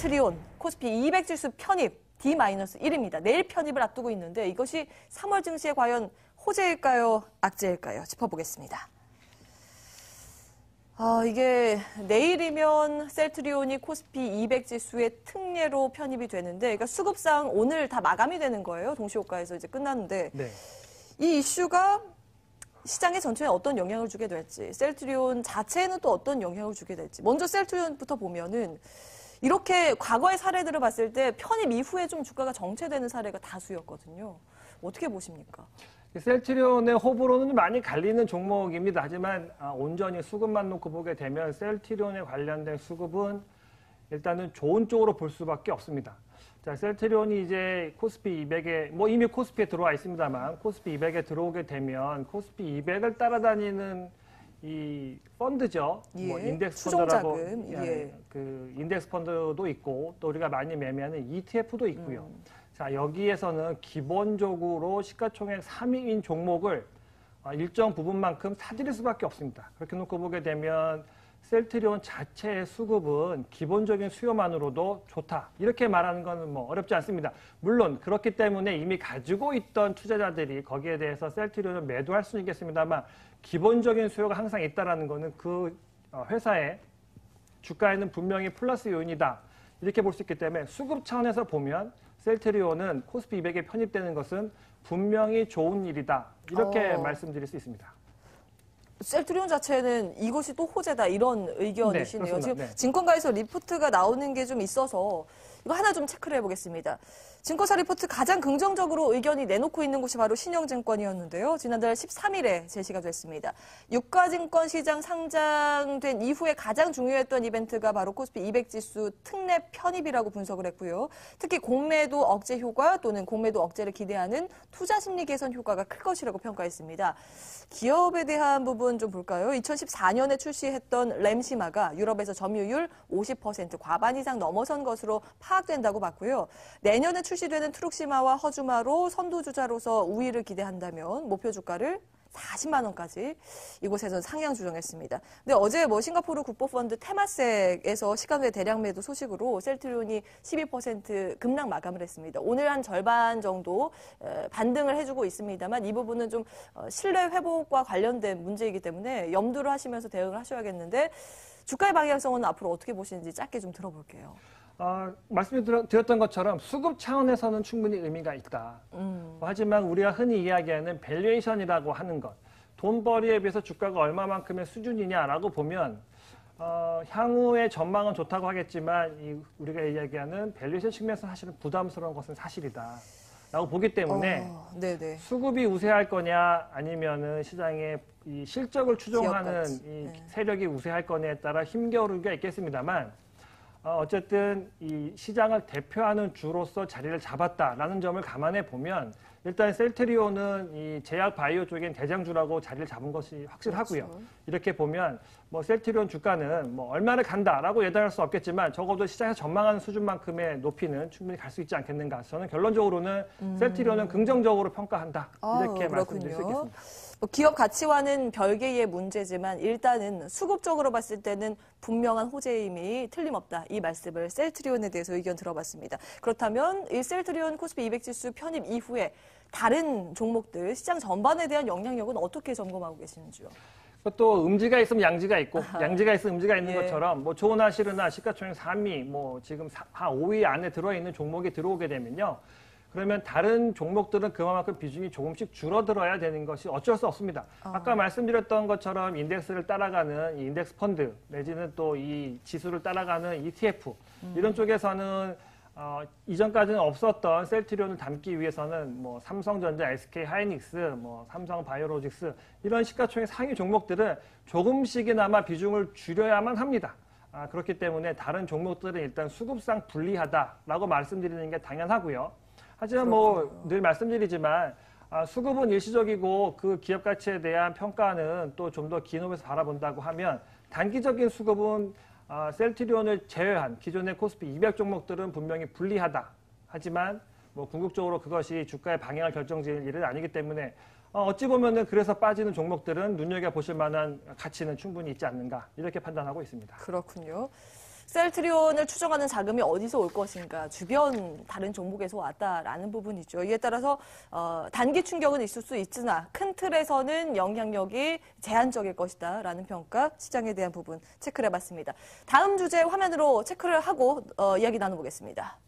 셀트리온, 코스피 200 지수 편입 D-1입니다. 내일 편입을 앞두고 있는데 이것이 3월 증시에 과연 호재일까요? 악재일까요? 짚어보겠습니다. 이게 내일이면 셀트리온이 코스피 200 지수의 특례로 편입이 되는데, 그러니까 수급상 오늘 다 마감이 되는 거예요. 동시효과에서 이제 끝났는데, 네. 이 이슈가 시장의 전체에 어떤 영향을 주게 될지, 셀트리온 자체에는 또 어떤 영향을 주게 될지. 먼저 셀트리온부터 보면은 이렇게 과거의 사례들을 봤을 때 편입 이후에 좀 주가가 정체되는 사례가 다수였거든요. 어떻게 보십니까? 셀트리온의 호불호는 많이 갈리는 종목입니다. 하지만 온전히 수급만 놓고 보게 되면 셀트리온에 관련된 수급은 일단은 좋은 쪽으로 볼 수밖에 없습니다. 자, 셀트리온이 이제 코스피 200에, 이미 코스피에 들어와 있습니다만, 코스피 200에 들어오게 되면 코스피 200을 따라다니는 이 펀드죠. 예, 인덱스 펀드라고, 예. 그 인덱스 펀드도 있고, 또 우리가 많이 매매하는 ETF도 있고요. 자, 여기에서는 기본적으로 시가총액 3위인 종목을 일정 부분만큼 사들일 수밖에 없습니다. 그렇게 놓고 보게 되면 셀트리온 자체의 수급은 기본적인 수요만으로도 좋다. 이렇게 말하는 건 어렵지 않습니다. 물론 그렇기 때문에 이미 가지고 있던 투자자들이 거기에 대해서 셀트리온을 매도할 수는 있겠습니다만 기본적인 수요가 항상 있다는 것은 그 회사의 주가에는 분명히 플러스 요인이다. 이렇게 볼 수 있기 때문에 수급 차원에서 보면 셀트리온은 코스피 200에 편입되는 것은 분명히 좋은 일이다. 이렇게 말씀드릴 수 있습니다. 셀트리온 자체는 이것이 또 호재다 이런 의견이시네요. 네, 지금 네. 증권가에서 리포트가 나오는 게 좀 있어서 이거 하나 좀 체크를 해보겠습니다. 증권사 리포트 가장 긍정적으로 의견이 내놓고 있는 곳이 바로 신영증권이었는데요. 지난달 13일에 제시가 됐습니다. 유가증권 시장 상장된 이후에 가장 중요했던 이벤트가 바로 코스피 200 지수 특례 편입이라고 분석을 했고요. 특히 공매도 억제 효과 또는 공매도 억제를 기대하는 투자 심리 개선 효과가 클 것이라고 평가했습니다. 기업에 대한 부분 좀 볼까요? 2014년에 출시했던 램시마가 유럽에서 점유율 50% 과반 이상 넘어선 것으로 파악된다고 봤고요. 내년에 출시되는 트룩시마와 허주마로 선두주자로서 우위를 기대한다면 목표 주가를 40만 원까지 이곳에서 상향 조정했습니다. 근데 어제 싱가포르 국보펀드 테마섹에서 시간 외 대량 매도 소식으로 셀트리온이 12% 급락 마감을 했습니다. 오늘 한 절반 정도 반등을 해주고 있습니다만 이 부분은 좀 신뢰 회복과 관련된 문제이기 때문에 염두를 하시면서 대응을 하셔야겠는데 주가의 방향성은 앞으로 어떻게 보시는지 짧게 좀 들어볼게요. 말씀드렸던 것처럼 수급 차원에서는 충분히 의미가 있다. 하지만 우리가 흔히 이야기하는 밸류에이션이라고 하는 것, 돈벌이에 비해서 주가가 얼마만큼의 수준이냐라고 보면 향후의 전망은 좋다고 하겠지만 우리가 이야기하는 밸류에이션 측면에서 사실은 부담스러운 것은 사실이다. 라고 보기 때문에 수급이 우세할 거냐 아니면은 시장의 이 실적을 추종하는 이 세력이 우세할 거냐에 따라 힘겨루기가 있겠습니다만 어쨌든 이 시장을 대표하는 주로서 자리를 잡았다라는 점을 감안해 보면 일단 셀트리온은 이 제약 바이오 쪽엔 대장주라고 자리를 잡은 것이 확실하고요. 그렇죠. 이렇게 보면 셀트리온 주가는 얼마를 간다라고 예단할 수 없겠지만 적어도 시장에서 전망하는 수준만큼의 높이는 충분히 갈 수 있지 않겠는가. 저는 결론적으로는 셀트리온은 긍정적으로 평가한다. 이렇게 말씀드릴 수 있겠습니다. 기업 가치와는 별개의 문제지만 일단은 수급적으로 봤을 때는 분명한 호재임이 틀림없다. 이 말씀을 셀트리온에 대해서 의견 들어봤습니다. 그렇다면 이 셀트리온 코스피 200 지수 편입 이후에 다른 종목들 시장 전반에 대한 영향력은 어떻게 점검하고 계시는지요? 또 음지가 있으면 양지가 있고 양지가 있으면 음지가 있는 것처럼 좋으나 싫으나 시가총액 3위 지금 5위 안에 들어있는 종목이 들어오게 되면요. 그러면 다른 종목들은 그만큼 비중이 조금씩 줄어들어야 되는 것이 어쩔 수 없습니다. 아까 말씀드렸던 것처럼 인덱스를 따라가는 인덱스 펀드 내지는 또 이 지수를 따라가는 ETF 이런 쪽에서는 이전까지는 없었던 셀트리온을 담기 위해서는 삼성전자, SK 하이닉스, 삼성 바이오로직스 이런 시가총액 상위 종목들은 조금씩이나마 비중을 줄여야만 합니다. 그렇기 때문에 다른 종목들은 일단 수급상 불리하다라고 말씀드리는 게 당연하고요. 하지만 늘 말씀드리지만 수급은 일시적이고 그 기업 가치에 대한 평가는 또 좀 더 긴 호흡에서 바라본다고 하면 단기적인 수급은 셀트리온을 제외한 기존의 코스피 200 종목들은 분명히 불리하다. 하지만 궁극적으로 그것이 주가의 방향을 결정지을 일은 아니기 때문에 어찌 보면은 그래서 빠지는 종목들은 눈여겨보실 만한 가치는 충분히 있지 않는가 이렇게 판단하고 있습니다. 그렇군요. 셀트리온을 추정하는 자금이 어디서 올 것인가, 주변 다른 종목에서 왔다라는 부분이죠. 이에 따라서 단기 충격은 있을 수 있으나 큰 틀에서는 영향력이 제한적일 것이다라는 평가, 시장에 대한 부분 체크를 해봤습니다. 다음 주제 화면으로 체크를 하고 이야기 나눠보겠습니다.